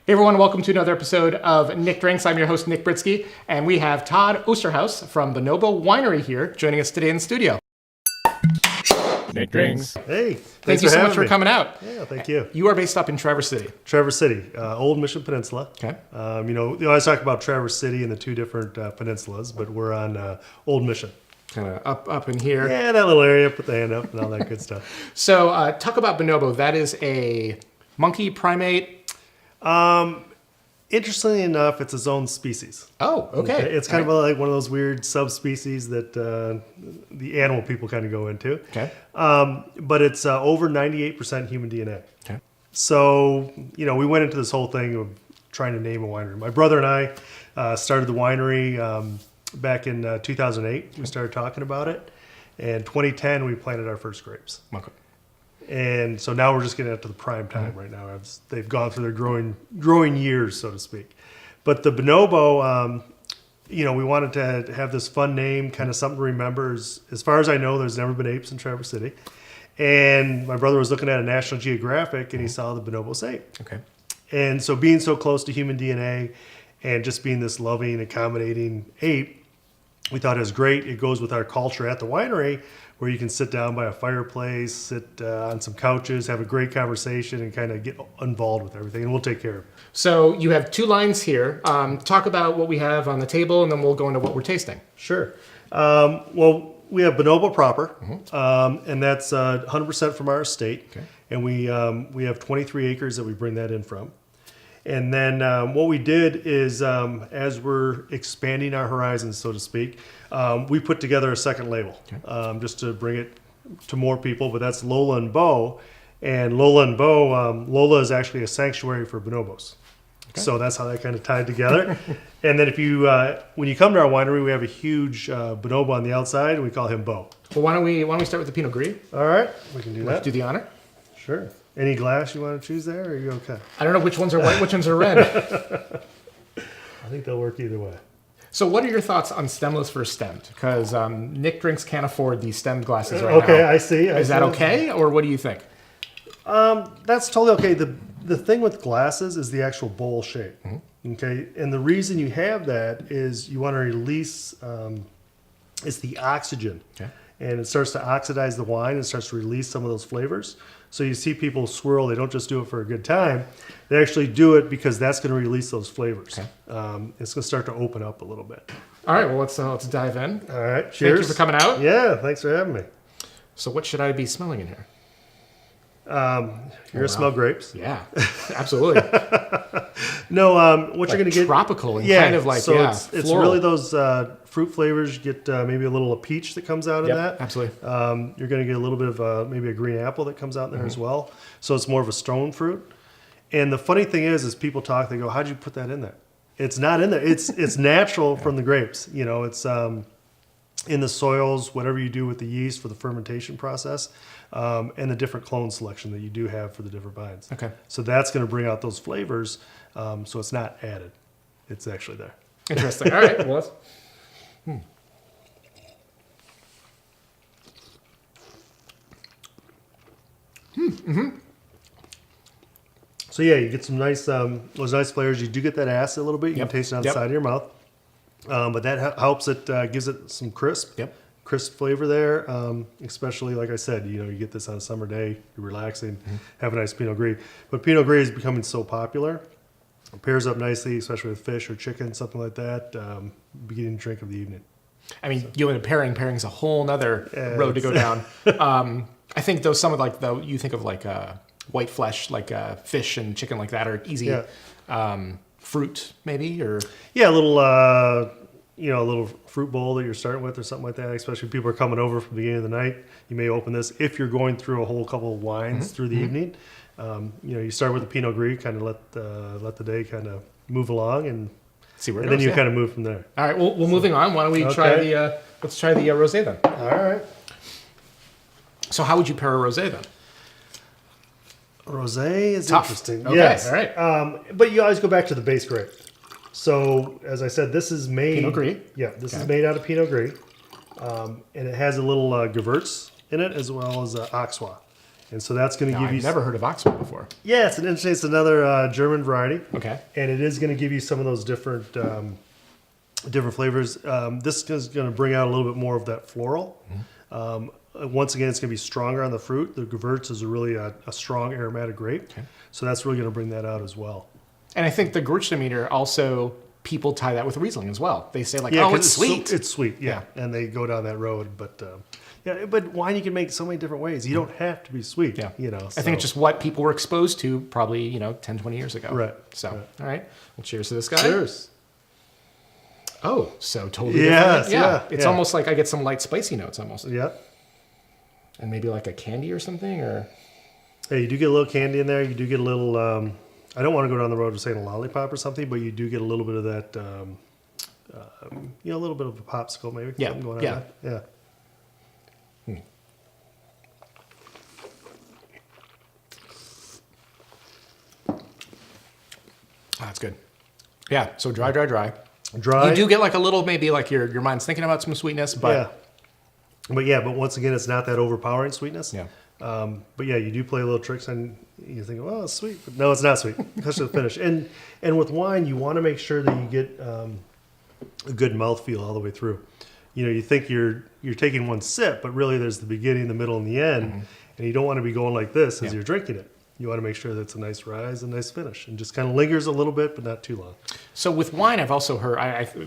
Hey everyone, welcome to another episode of Nick Drinks. I'm your host, Nick Britsky, and we have Todd Oosterhouse from Bonobo Winery here joining us today in the studio. Nick Drinks. Hey, thank you so much for coming out. Yeah, thank you. You are based up in Traverse City. Traverse City, Old Mission Peninsula. Okay. We always talk about Traverse City and the two different peninsulas, but we're on Old Mission. Kind of up in here. Yeah, that little area, put the hand up and all that good stuff. So talk about Bonobo. That is a monkey primate. Interestingly enough, it's its own species. Oh, okay. It's kind of like one of those weird subspecies that the animal people kind of go into. Okay. But it's over 98% human DNA. Okay. So, we went into this whole thing of trying to name a winery. My brother and I started the winery back in 2008. We started talking about it. And 2010, we planted our first grapes. Okay. And so now we're just getting up to the prime time right now. They've gone through their growing years, so to speak. But the Bonobo, we wanted to have this fun name, kind of something to remember. As far as I know, there's never been apes in Traverse City. And my brother was looking at a National Geographic, and he saw the Bonobo's ape. Okay. And so being so close to human DNA and just being this loving, accommodating ape, we thought it was great. It goes with our culture at the winery, where you can sit down by a fireplace, sit on some couches, have a great conversation, and kind of get involved with everything, and we'll take care of it. So you have two lines here. Talk about what we have on the table, and then we'll go into what we're tasting. Sure. Well, we have Bonobo proper, and that's 100% from our estate. Okay. And we have 23 acres that we bring that in from. And then what we did is, as we're expanding our horizons, so to speak, we put together a second label, just to bring it to more people. But that's Lola and Bo, and Lola and Bo. Lola is actually a sanctuary for bonobos, so that's how that kind of tied together. And then if you, when you come to our winery, we have a huge bonobo on the outside, and we call him Bo. Well, why don't we start with the Pinot Gris? All right, we can do that. Do the honor. Sure. Any glass you want to choose there, or are you okay? I don't know which ones are white, which ones are red. I think they'll work either way. So what are your thoughts on stemless versus stemmed? Because Nick Drinks can't afford these stemmed glasses right now. Okay, I see. Is that okay, or what do you think? That's totally okay. The thing with glasses is the actual bowl shape. Okay, and the reason you have that is you want to release it's the oxygen. Okay. And it starts to oxidize the wine and starts to release some of those flavors. So you see people swirl. They don't just do it for a good time. They actually do it because that's going to release those flavors. Okay. It's going to start to open up a little bit. All right, well, let's dive in. All right, cheers. Thank you for coming out. Yeah, thanks for having me. So what should I be smelling in here? You're going to smell grapes. Yeah, absolutely. No, what you're going to get... tropical and kind of like, so it's really those fruit flavors. You get maybe a little of peach that comes out of that. Absolutely. You're going to get a little bit of maybe a green apple that comes out in there as well. So it's more of a stone fruit. And the funny thing is people talk, they go, how'd you put that in there? It's not in there. It's natural from the grapes. It's in the soils, whatever you do with the yeast for the fermentation process, and the different clone selection that you do have for the different vines. Okay. So that's going to bring out those flavors. So it's not added. It's actually there. Interesting. All right. Well, let's... So yeah, you get some nice those nice flavors. You do get that acid a little bit. You can taste it on the side of your mouth, but that helps it, gives it some crisp flavor there. Especially like I said, you get this on a summer day. You're relaxing, have a nice Pinot Gris. But Pinot Gris is becoming so popular. It pairs up nicely, especially with fish or chicken, something like that. Beginning drink of the evening. I mean, pairing's a whole nother road to go down. I think though some of you think of white flesh, fish and chicken like that are easy. Fruit maybe, or a little a little fruit bowl that you're starting with or something like that. Especially if people are coming over from the beginning of the night, you may open this if you're going through a whole couple of wines through the evening. You start with the Pinot Gris, kind of let the day kind of move along and see where it goes, then you kind of move from there. All right. Well, moving on. Why don't we try let's try the rosé then. All right. So how would you pair a rosé then? Rosé is tough. Interesting. Okay, yes. All right. But you always go back to the base grape. So as I said, this is made Pinot Gris. Yeah, this is made out of Pinot Gris, and it has a little Gewurz in it as well as Auxois. And so that's going to give you... I've never heard of Oxford before. Yeah, it's another German variety. Okay. And it is going to give you some of those different flavors. This is going to bring out a little bit more of that floral. Once again, it's going to be stronger on the fruit. The Gewürz is really a strong aromatic grape. Okay. So that's really going to bring that out as well. And I think the Gewürztraminer also, people tie that with Riesling as well. They say like, oh, it's sweet. It's sweet, yeah. And they go down that road. But but wine you can make so many different ways. You don't have to be sweet. Yeah. I think it's just what people were exposed to probably 10, 20 years ago. Right. So, all right. Well, cheers to this guy. Cheers. Oh, so totally different. Yeah. It's almost like I get some light spicy notes almost. Yeah. And maybe like a candy or something, or... Hey, you do get a little candy in there. You do get a little... I don't want to go down the road of saying a lollipop or something, but you do get a little bit of that... a little bit of a popsicle maybe. Yeah. Something going on there. Yeah. Oh, that's good. Yeah, so dry. Dry. You do get like a little, maybe like your mind's thinking about some sweetness, but... But once again, it's not that overpowering sweetness. Yeah. But yeah, you do play little tricks and you think, well, it's sweet. But no, it's not sweet. Especially the finish. And with wine, you want to make sure that you get a good mouthfeel all the way through. You think you're taking one sip, but really there's the beginning, the middle, and the end. And you don't want to be going like this as you're drinking it. You want to make sure that it's a nice rise and nice finish, and just kind of lingers a little bit, but not too long. So with wine, I've also heard,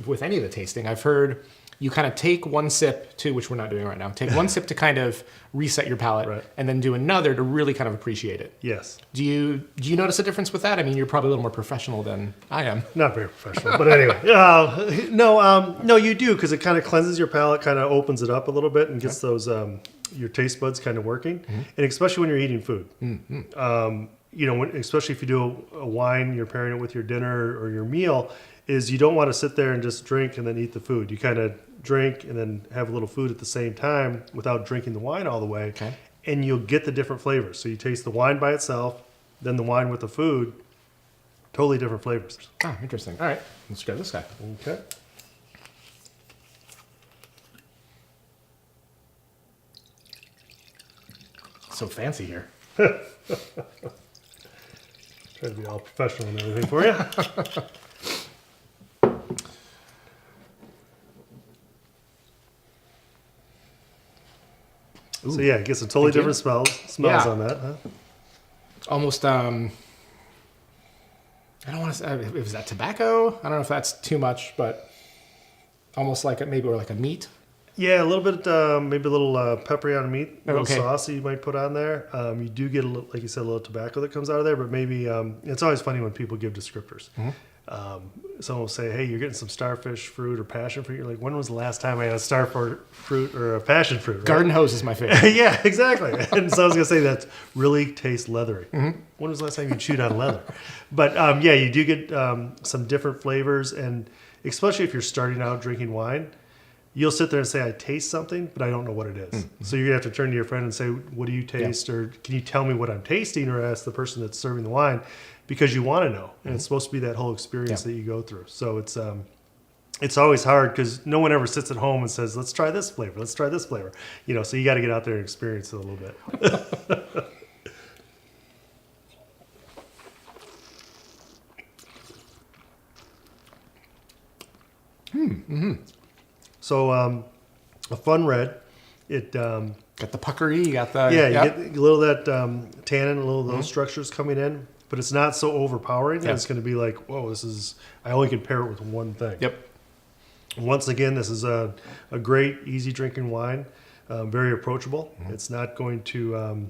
with any of the tasting, I've heard you kind of take one sip to, which we're not doing right now, take one sip to kind of reset your palate, and then do another to really kind of appreciate it. Yes. Do you notice a difference with that? I mean, you're probably a little more professional than I am. Not very professional, but anyway. No, you do, because it kind of cleanses your palate, kind of opens it up a little bit, and gets those your taste buds kind of working, and especially when you're eating food. Especially if you do a wine, you're pairing it with your dinner or your meal, is you don't want to sit there and just drink and then eat the food. You kind of drink and then have a little food at the same time without drinking the wine all the way, and you'll get the different flavors. So you taste the wine by itself, then the wine with the food, totally different flavors. Ah, interesting. All right, let's try this guy. Okay. So fancy here. Try to be all professional and everything for you. So yeah, get some totally different smells on that. Huh? Almost, I don't want to say, is that tobacco? I don't know if that's too much, but almost like maybe like a meat. Yeah, a little bit, maybe a little peppery on meat, a little sauce you might put on there. You do get, like you said, a little tobacco that comes out of there, but maybe, it's always funny when people give descriptors. Someone will say, hey, you're getting some starfish fruit or passion fruit. You're like, when was the last time I had a starfish fruit or a passion fruit? Right? Garden hose is my favorite. Yeah, exactly. And so I was going to say that really tastes leathery. When was the last time you chewed on leather? But you do get some different flavors, and especially if you're starting out drinking wine, you'll sit there and say, I taste something, but I don't know what it is. So you're going to have to turn to your friend and say, what do you taste? Or can you tell me what I'm tasting? Or ask the person that's serving the wine, because you want to know. And it's supposed to be that whole experience that you go through. So it's always hard, because no one ever sits at home and says, let's try this flavor. Let's try this flavor. So you got to get out there and experience it a little bit. So a fun red. It got the puckery. You got the you get a little of that tannin, a little of those structures coming in, but it's not so overpowering. It's going to be like, whoa, this is. I only can pair it with one thing. Yep. Once again, this is a great, easy drinking wine. Very approachable. It's not going to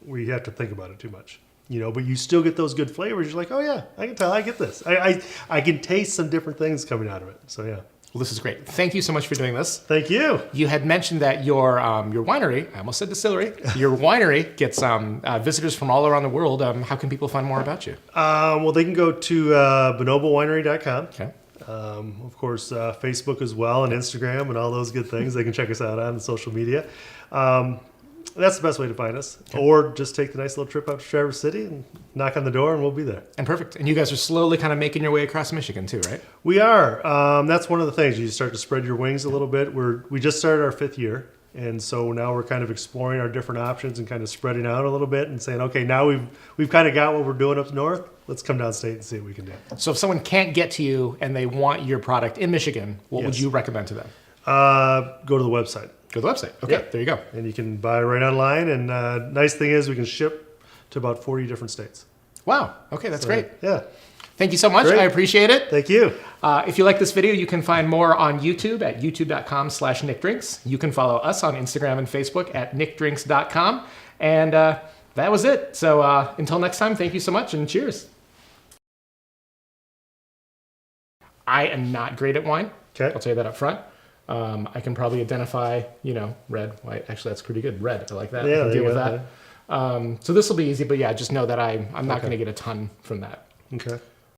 where you have to think about it too much. But you still get those good flavors. You're like, oh yeah, I can tell I get this. I can taste some different things coming out of it. So yeah. Well, this is great. Thank you so much for doing this. Thank you. You had mentioned that your winery, I almost said distillery, your winery gets visitors from all around the world. How can people find more about you? Well, they can go to bonobowinery.com. Okay. Of course, Facebook as well, and Instagram, and all those good things. They can check us out on social media. That's the best way to find us. Okay. Or just take the nice little trip out to Traverse City and knock on the door, and we'll be there. And perfect. And you guys are slowly kind of making your way across Michigan too, right? We are. That's one of the things. You start to spread your wings a little bit. We just started our 5th year. And so now we're kind of exploring our different options and kind of spreading out a little bit and saying, okay, now we've kind of got what we're doing up north. Let's come downstate and see what we can do. So if someone can't get to you and they want your product in Michigan, what would Yes. you recommend to them? Go to the website. Go to the website. Okay, Yeah. there you go. And you can buy right online. And nice thing is we can ship to about 40 different states. Wow. Okay, that's great. Yeah. Thank you so much. Great. I appreciate it. Thank you. If you like this video, you can find more on YouTube at youtube.com/nickdrinks. You can follow us on Instagram and Facebook at nickdrinks.com. And that was it. So until next time, thank you so much and cheers. I am not great at wine. Okay. I'll tell you that up front. I can probably identify, red, white. Actually, that's pretty good. Red. I like that. Yeah, I can there deal you with go. that. So this will be easy, but yeah, just know that I'm not going to get a ton from that. Okay.